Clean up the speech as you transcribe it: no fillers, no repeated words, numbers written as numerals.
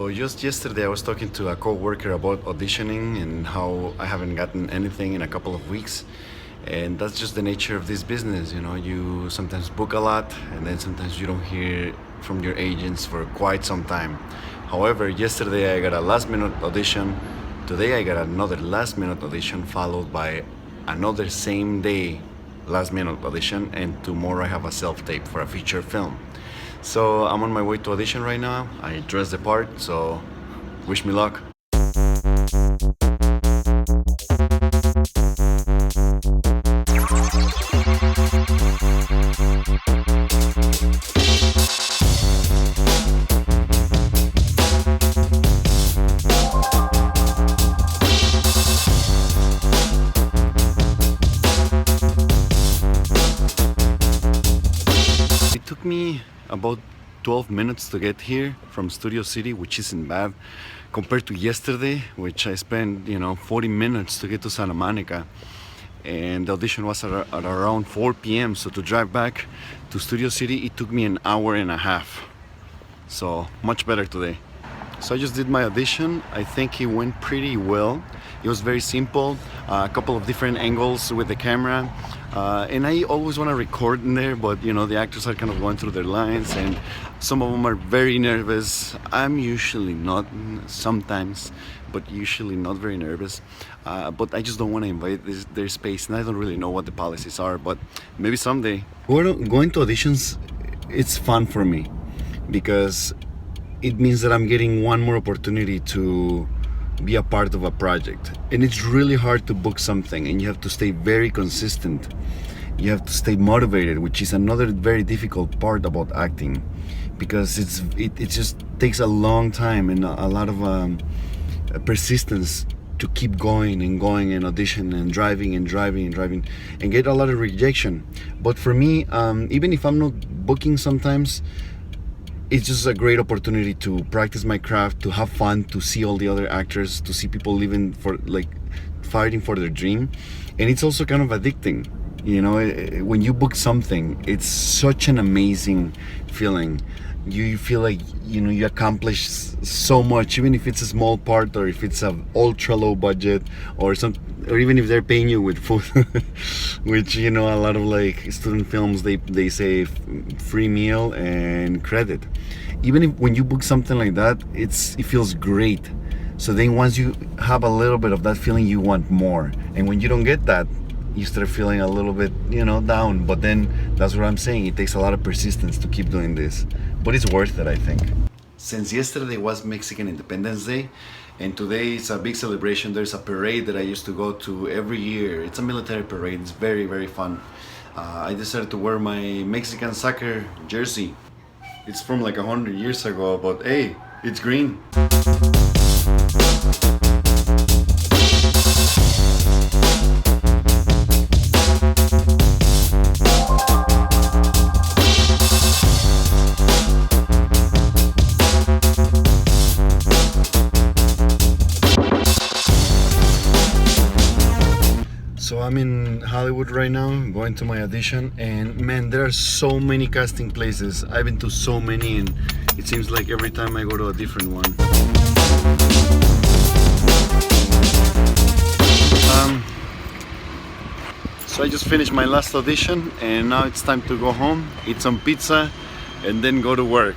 So just yesterday I was talking to a co-worker about auditioning and how I haven't gotten anything in a couple of weeks. And that's just the nature of this business, you know. You sometimes book a lot and then sometimes you don't hear from your agents for quite some time. However, yesterday I got a last minute audition. Today I got another last minute audition followed by another same day last minute audition, and tomorrow I have a self-tape for a feature film. So I'm on my way to audition right now. I dressed the part, so wish me luck. It took me about 12 minutes to get here from Studio City, which isn't bad compared to yesterday, which I spent 40 minutes to get to Santa Monica, and the audition was at around 4 p.m. So to drive back to Studio City it took me an hour and a half, so much better today. So I just did my audition. I think it went pretty well. It was very simple, a couple of different angles with the camera, and I always want to record in there, but the actors are kind of going through their lines and some of them are very nervous. I'm usually not, sometimes, but usually not very nervous, but I just don't want to invade their space, and I don't really know what the policies are, but maybe someday. Going to auditions, it's fun for me because it means that I'm getting one more opportunity to be a part of a project. And it's really hard to book something, and you have to stay very consistent. You have to stay motivated, which is another very difficult part about acting, because it just takes a long time and a lot of persistence to keep going and audition and driving and get a lot of rejection. But for me, even if I'm not booking sometimes, it's just a great opportunity to practice my craft, to have fun, to see all the other actors, to see people living for, like, fighting for their dream. And it's also kind of addicting. When you book something, it's such an amazing feeling. You feel like you accomplish so much, even if it's a small part, or if it's a ultra low budget, or even if they're paying you with food, which a lot of like student films, they say free meal and credit. Even if when you book something like that, it feels great. So then once you have a little bit of that feeling, you want more, and when you don't get that, you start feeling a little bit down. But then that's what I'm saying, it takes a lot of persistence to keep doing this, but it's worth it, I think. Since yesterday was Mexican Independence Day and today it's a big celebration, there's a parade that I used to go to every year. It's a military parade. It's very, very fun. I decided to wear my Mexican soccer jersey. It's from like 100 years ago, but hey, it's green. So I'm in Hollywood right now, going to my audition, and man, there are so many casting places. I've been to so many, and it seems like every time I go to a different one. So I just finished my last audition, and now it's time to go home, eat some pizza, and then go to work.